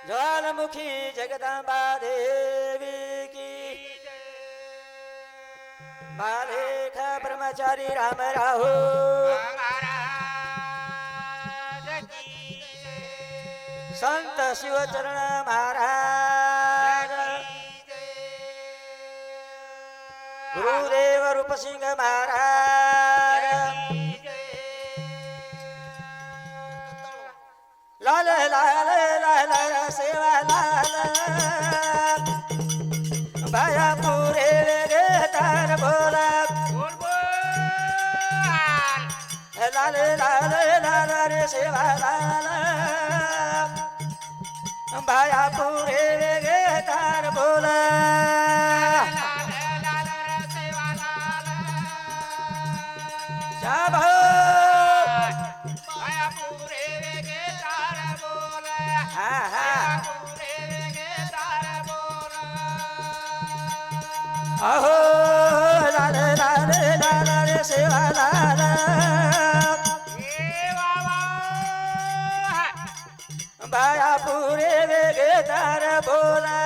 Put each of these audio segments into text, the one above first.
ज्वालामुखी जगदम्बा देवी की बालेख ब्रह्मचारी राम राहु संत शिवचरण महाराज गुरुदेव रूप सिंह महाराज लाल लाल लाल सेवा लाल भाया पूरे रे तार बोला लाल लाल लाल रे सेवा लाल भाया पूरे रे तार बोला अहो लाल लाल लाल रे सेवा लाल भाया पूरे वेगे तार बोला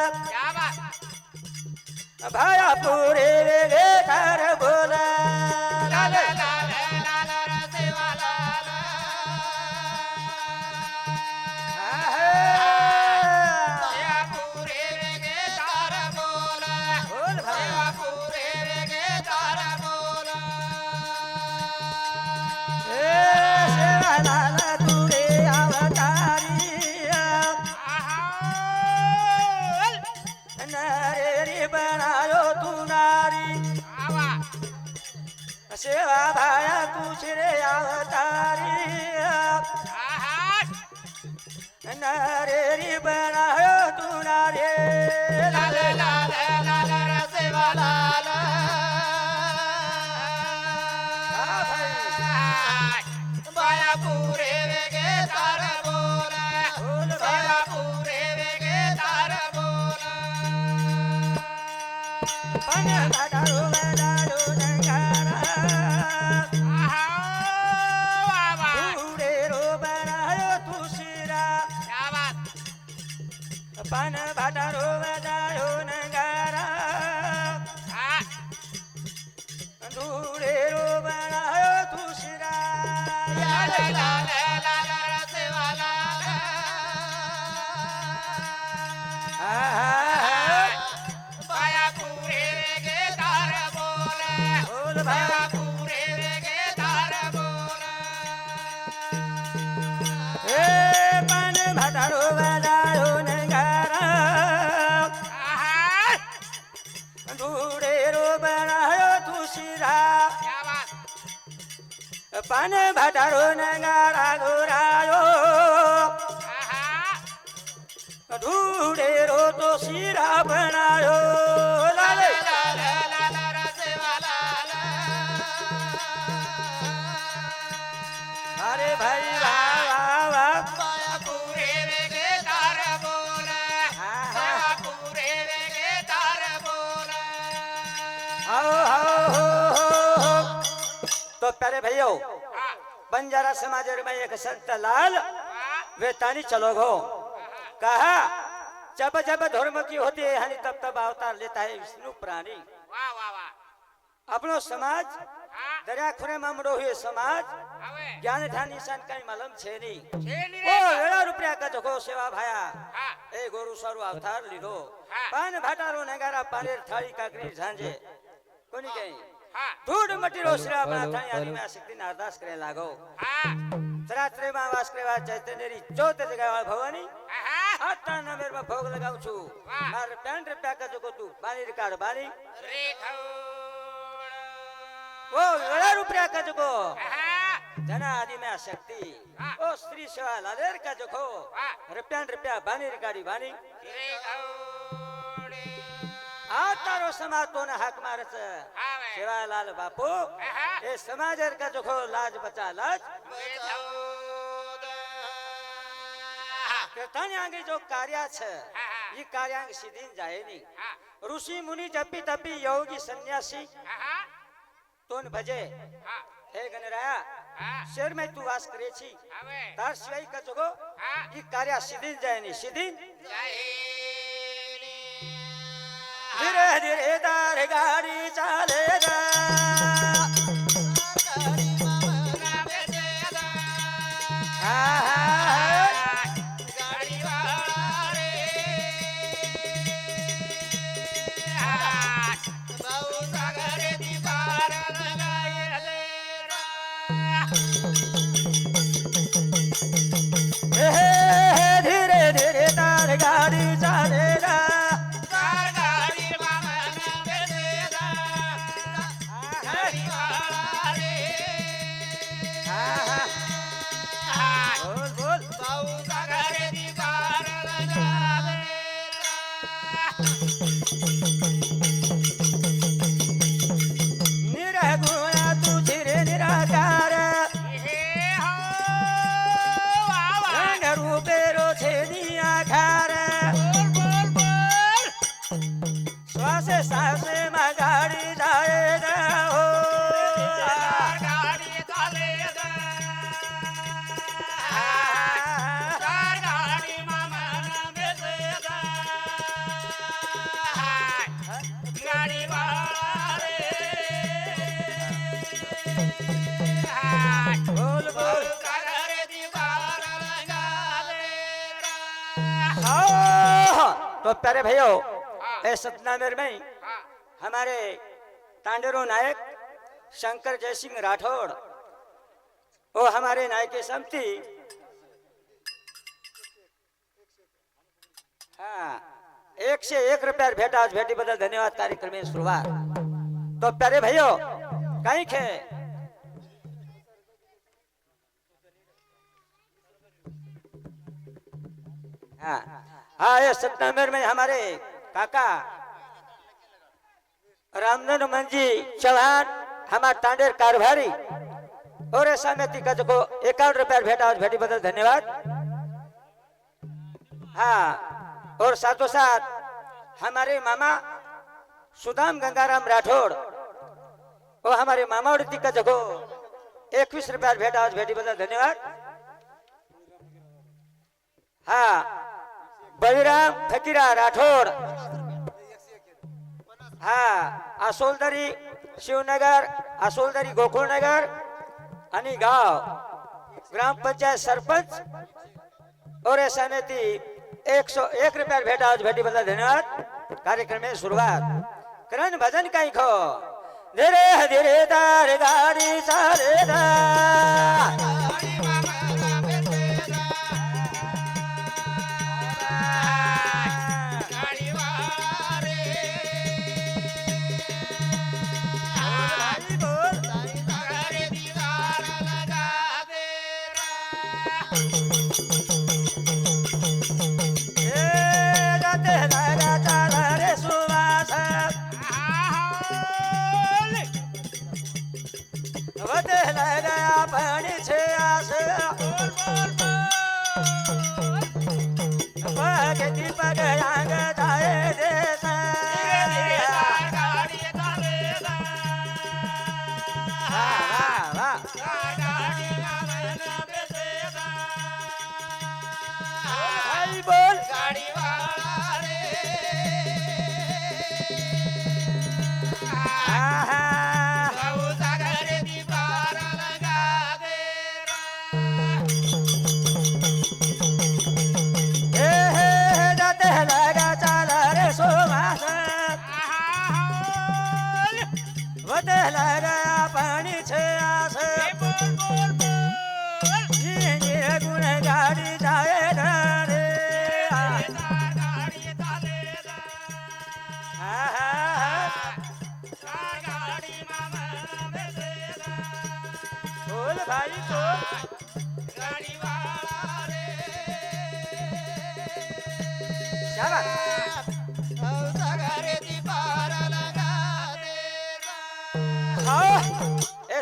भाया पूरे वेगे तार बोला लाल लाल लाल रे सेवा लाल भाया पूरे वेगे तार बोला बोल भाया पूरे वेगे तार बोला ए सेवा लाल तुरे अवतारी नरेरी बनायो तू नारी सेवा भाया कुछ रे अवतारी नरेरी बनायो तू नारी लाल लाल लाल रे सेवा लाल भाया पूरे वेगे तार बोला भाया पूरे वेगे तार बोला पन घटारो बजारो नंगारा पूरे रो बनायो तुसिरा पन घटारो बजायो नंगारा पूरे रो बनायो तुसिरा लाल लाल लाल सेवा लाल भाया पूरे वेगे तार बोले बोल भाया पूरे वेगे तार बोले ए पन भटारो बजायो नगारा दूरे रो बनायो तुसिरा पन भटारो नगारा घुरायो ढूढ़े रो तो सिरा बनायो लाल लाल लाल रे सेवा लाल अरे भाई वाह वाह वाह भाया पूरे वेगे तार बोले भाया पूरे वेगे तार बोले आओ आओ तो प्यारे भैया बंजारा समाज में एक संत लाल वे तानी चलो गो कहा जब जब धर्म की होती है हानि तब तब अवतार लेता है विष्णु प्राणी वाह वाह वाह अपनो समाज दरिया खुरे मामड़ो हुए समाज ज्ञान ध्यान निशान कई मालूम छे नी ओ वेड़ा रुपया का जको सेवा भाया ए गोरु सारू अवतार लीधो पान भाटारो नगारा पानेर थाली काकरी झांजे कोनी कई धूड़ मटीरो श्री अपना थानी आदि में शक्ति अरदास करे लागो रात्रि में वास करे चैतन्यरी चौथ जगह भवानी आता नंबर में भोग लगाऊ छु मार पेंट रुपया का जको तू बानी रिकार्ड बानी ओ वेड़ा रुपया का जको जना आदि में शक्ति ओ श्री सेवा लालेर का जको रुपया बानी रिकार्डी बानी आतारो समाज तो ने हक मारे छे सेवालाल बापू ए समाजर का जको लाज बचा लाज तने आगे जो कार्य छे ये कार्यांग सिद्धि जाए नहीं ऋषि मुनि जपी तपी योगी सन्यासी तोन भजे हे गणराया शहर में तू वास करे छी तार सिवाय का जगो ई कार्य सिद्धि जाए नहीं सिद्धि धीरे धीरे तार गाड़ी चालेगा हाँ, हाँ, धीरे धीरे तार गाड़ी चालेगा बोल बोल निरगुणा तुझी रे निराकार रंग रूपे रो छे निराकार श्वासे सांसे में गाड़ी जाएगा हो बोल बोल तो प्यारे भाइयों ए सतनामेर में हमारे तांडेरो नायक शंकर जयसिंह राठौड़ वो हमारे नायक की सम्मति हाँ 101 रुपया भेटा आज भेटी बदल धन्यवाद कार्यक्रम में शुरुआत तो प्यारे भाइयों कहीं खे हाँ हाँ ये सतनामेर में हमारे काका रामनंद मंजी चौहान हमारे तांडेर कारभारी और ऐसा में तिका को 51 रुपया भेटा आज भेटी बदल धन्यवाद हाँ और साथों साथ हमारे मामा सुदाम गंगाराम राठौड़ वो हमारे मामा और तिका को 21 रुपया भेटा आज भेटी बदल धन्यवाद हाँ बलिराम फकीरा राठौड़ हाँ आसोलदरी शिवनगर आसोलदरी गोकुलनगर आणि गाव ग्राम पंचायत सरपंच और ऐसा समिति 101 रुपया भेटा आज भेटी बदल धन्यवाद कार्यक्रम में शुरुआत करण भजन कहीं खो धीरे धीरे तार गाड़ी चालेगा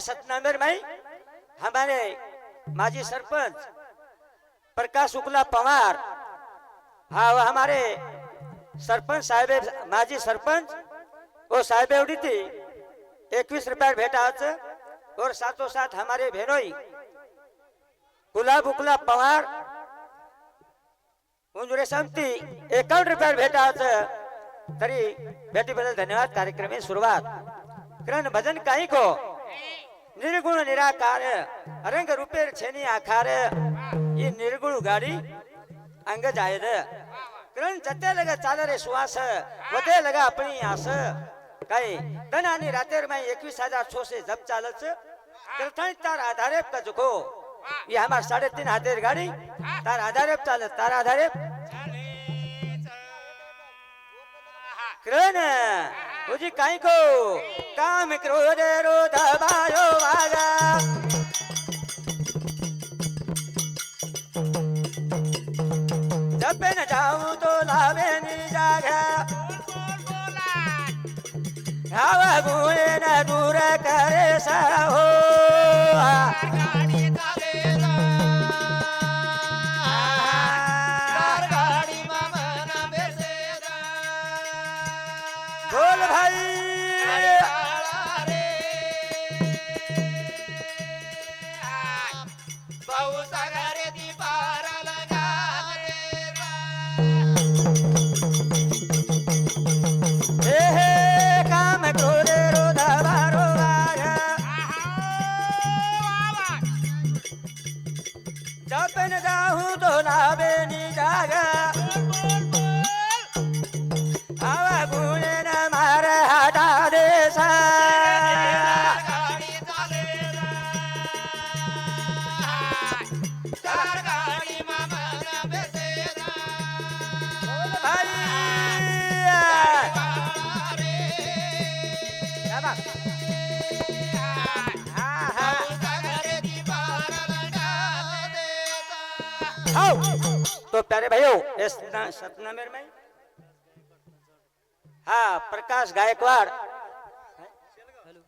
सतनामेर में हमारे माजी सरपंच प्रकाश शुक्ला पवार हाँ वो हमारे सरपंच साहेब माजी सरपंच वो साहेब एवढी थी 21 रुपया भेटा और साथों साथ हमारे बहनोई गुलाब उकला पवार उंजुरे समती 51 रुपयावर भेटायचं तरी भेटीबद्दल धन्यवाद. कार्यक्रमाची सुरुवात कारण भजन काही को निर्गुण निराकार रंग रूपेर छेनी आकार ये निर्गुण गाडी अंग जायद कारण जते लगा चाल रे सुवास वते लगा अपनी आस काही तन आणि रातेर में 21,600 जप चालच तर तार आधारे का जुको ये हमार 3.5 हाथेर गाड़ी तार आधारे चालत तार आधारे करण तुझी काही को काम क्रोध रोध बायो वागा जब न जाऊं तो लावे नी जागा हवा गुणे न दूर करे साहो बोल भाई काम क्रोध रोध बारो जब न जाऊं तो लावे नी जागा हवा गुणे न मार हटा दे सा तो प्यारे भाइयों इस सतनामेर में हाँ प्रकाश गायकवाड़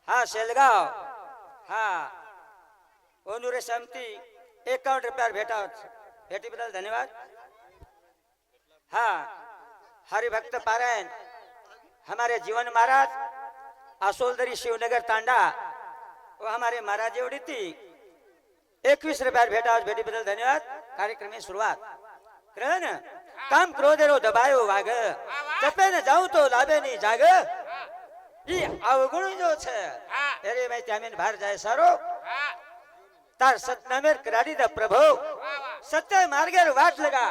हाँ शेलगाव हाँ ओनुरे समती 51 रुपया भेटा भेटी बदल धन्यवाद. हाँ हरिभक्त पारायण हमारे जीवन महाराज आसोलदरी शिवनगर तांडा वो हमारे महाराज एवढी थी 21 रुपया भेटा भेटी बदल धन्यवाद. कार्यक्रम में शुरुआत करण काम क्रोध रो दबायो वाग जपे न जाऊं तो लाभे नहीं जाग ये अवगुण जो छे तेरे में त्यामेन बाहर जाए सारो तार सतनामेर कराड़ी द प्रभु सत्य मार्गेर वाट लगा.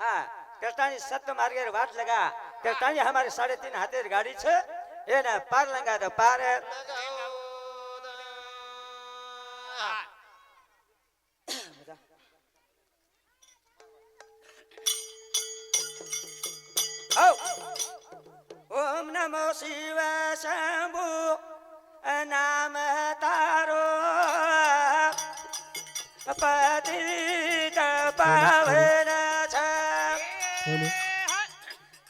हाँ करतानी सत्य मार्गेर वाट लगा करतानी हमारे 3.5 हाथेर गाड़ी छे ए ना पार लंगा द पार ओम नमो शिव शंभु नाम तारो पतित पावन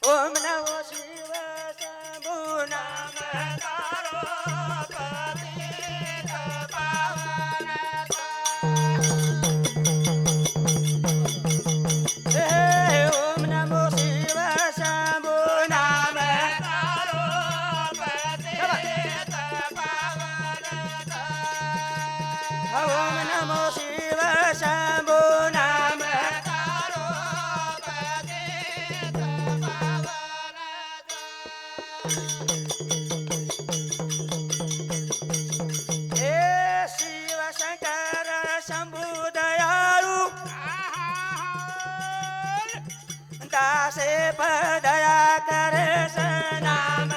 ओम नमो शिव शंभु नाम तारो पतित पावन ओम नमो शिव शंभु ओम नमो शिव शंभु नाम हे शिव शंकर शंभु दयालु दासे पर दया करे नाम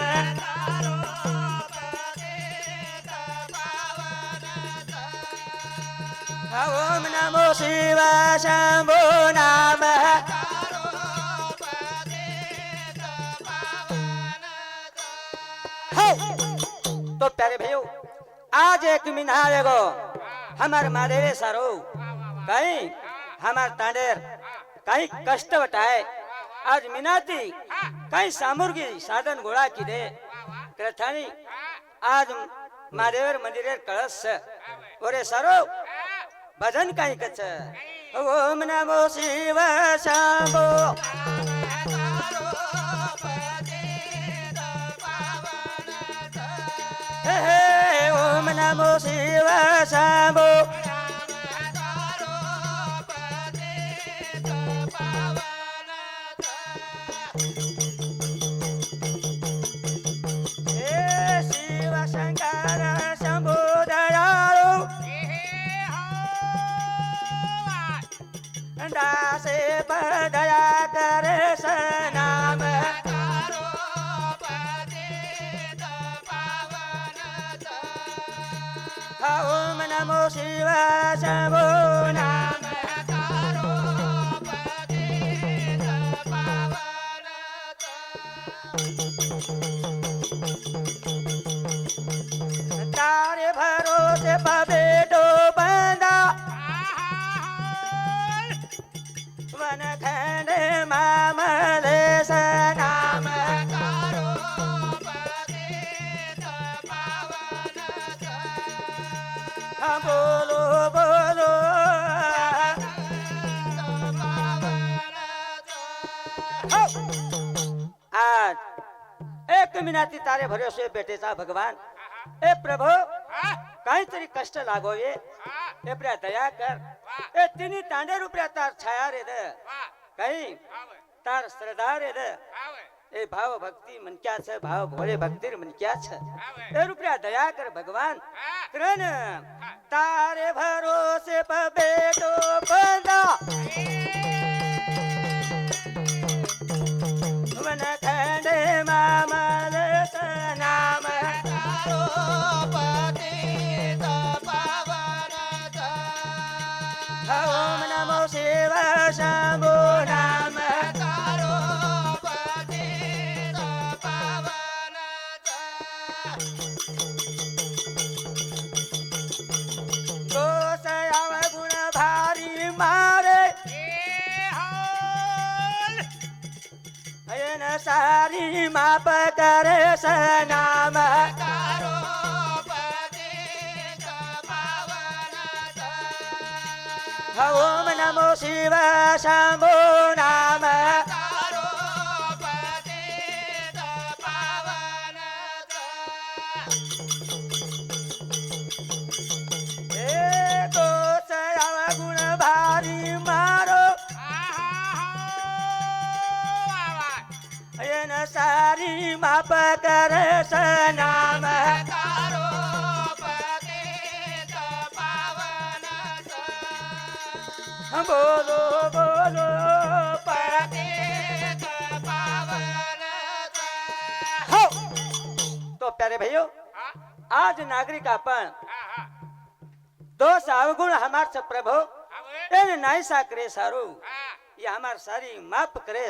ओम नमो शिव शंभु नाम तो प्यारे भाइयों आज एक महीना आवेगो हमार महादेवे सारो कहीं हमार तांडेर कहीं कष्ट बटाए आज मिनाती कहीं सामुर्गी साधन घोड़ा की दे कृथानी आज महादेवर मंदिरेर कळस ओरे सारो भजन काही कच ओम नमो शिव शंभो ओम नमो शिव शंभो શિવ શંભો નામ તારે ભરોસે પબેટો બંધા વનખંડ મામલે સનામ બોલો બોલો आज एक मिनाती तारे भरोसे बेटे सा भगवान ए प्रभु काही तरी कष्ट लागो ये प्रिया दया कर ए तिनी तांडे रुपया तार छाया रे दे काही तार श्रद्धा रे दे ए भाव भक्ति मन क्या छे भाव भोले भक्ति मन क्या छे ए रुपया दया कर भगवान त्रण तारे भरोसे बेटो बंदा वन खंडे मामल नाम ओम नमो शिव शंभो नाम गुण भारी मारे सारी माप करे सनाम ओम नमो शिव शंभो नाम गुण भारी मारो सारी माप करे सनाम बोलो बोलो हो तो प्यारे भाइयों आज नागरिक अपन दोष अवगुण हमार से प्रभु इन नाई सा करे सारू ये हमार सारी माप करे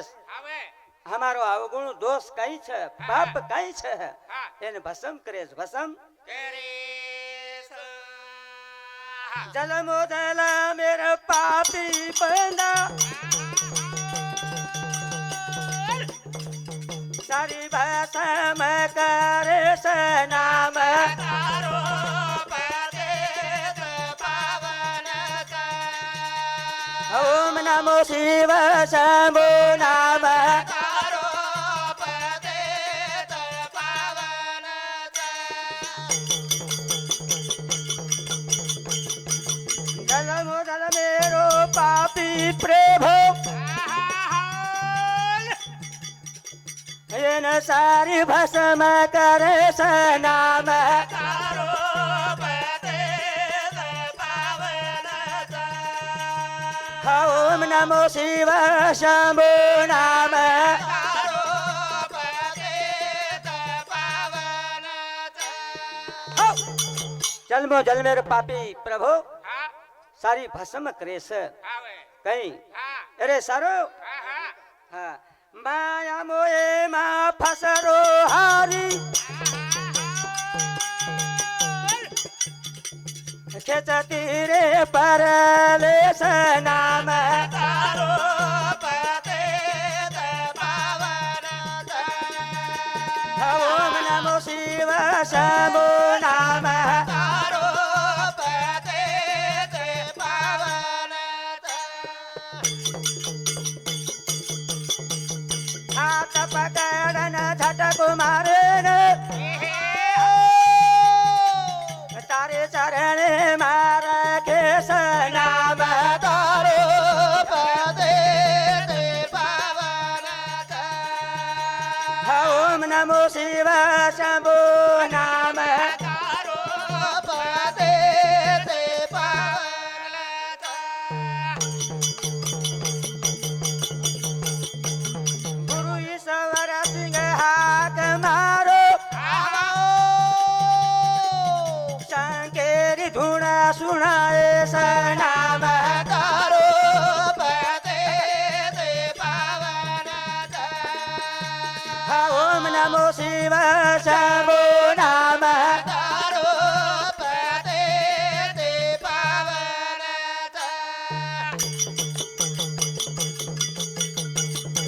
हमारो अवगुण दोष कई छे पाप कई छे इन भस्म करे भस्म जल मोदल मेरे पापी बंदा सारी भस्म करे सनाम ओम नमो शिव शंभो नाम जल मेरो पापी प्रभु इन सारी भस्म करे सनाम ओम नमो शिव शंभो नाम जल जल मेरे पापी प्रभु सारी भस्म करे कहीं अरे सारो हाँ माया मोए मा फसरो हारी खेचती रे परले सनाम ओम नमो शिव शंभो नाम हाथ पकड़न झटक मारे तारे चरण मार के सनाम तारो पदे पावन ओम नमो शिव शंभो नाम पदे पावन गुरु ईश्वर सिंह हाथ मारो धुना सुना नमो शिव शंभो नाम તારો પતે તે પાવન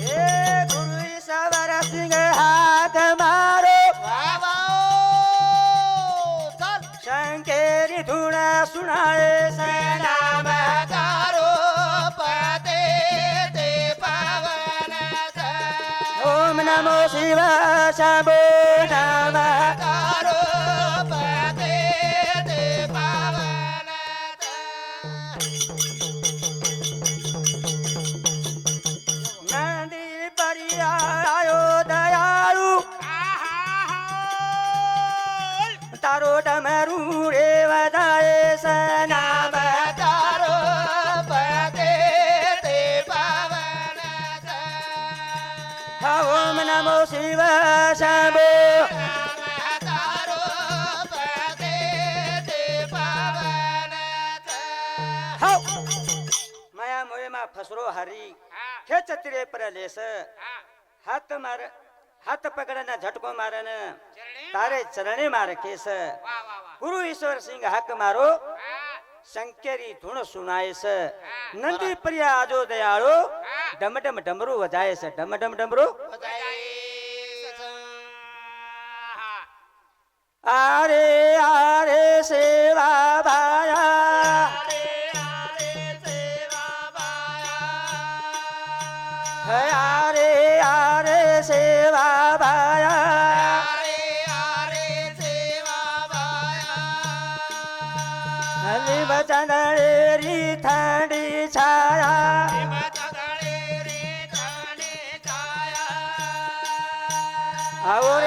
हे गुरु ईश्वर सिंह हाथ मारो ચાલ शंकेरी धुन सुनाए सनाम તારો પતે તે પાવન ओम नमो शिव शंभो नाम તારો પતે તે પાવન नंदी परियायो दयालु तारो डमरू रे वदाए सनाम તારો પતે તે પાવન ओम नमो शिव शंभो તારો પતે તે પાવન हौ माया मोहे मा फसरो हरी खेचत रे पर लेस हाथ मार हाथ पकड़ना झटको मारन तारे चरणे मार केस गुरु ईश्वर सिंह हक मारो शंकेरी धुन सुनाए स नंदी प्रिया आजो दयाळो डम डम डमरू वजाए स डम डम डमरू आरे आरे सेवा भाया आरे आरे सेवा भाया हली बचंदड़े री ठंडी छाया और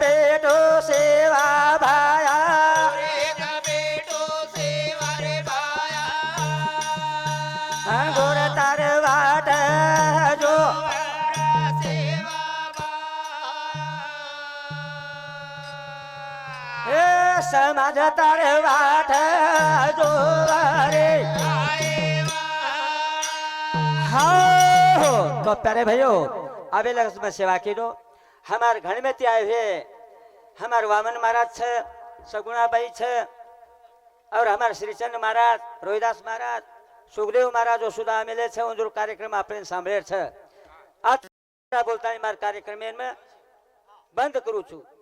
बेटो सेवा भाया गोर तार वाट जो हे समाज तार वाट जो रे हाँ तो प्यारे भाइयों अबे लग में सेवा की दो हमारे घर में आए हुए हमारे वामन महाराज छे सगुणाबाई छे और हमारे श्रीचंद महाराज रोहिदास महाराज सुखदेव महाराज सुधा मिले छे उन कार्यक्रम आपने सांभळे छे आ बोलता मार कार्यक्रम में बंद करू छू।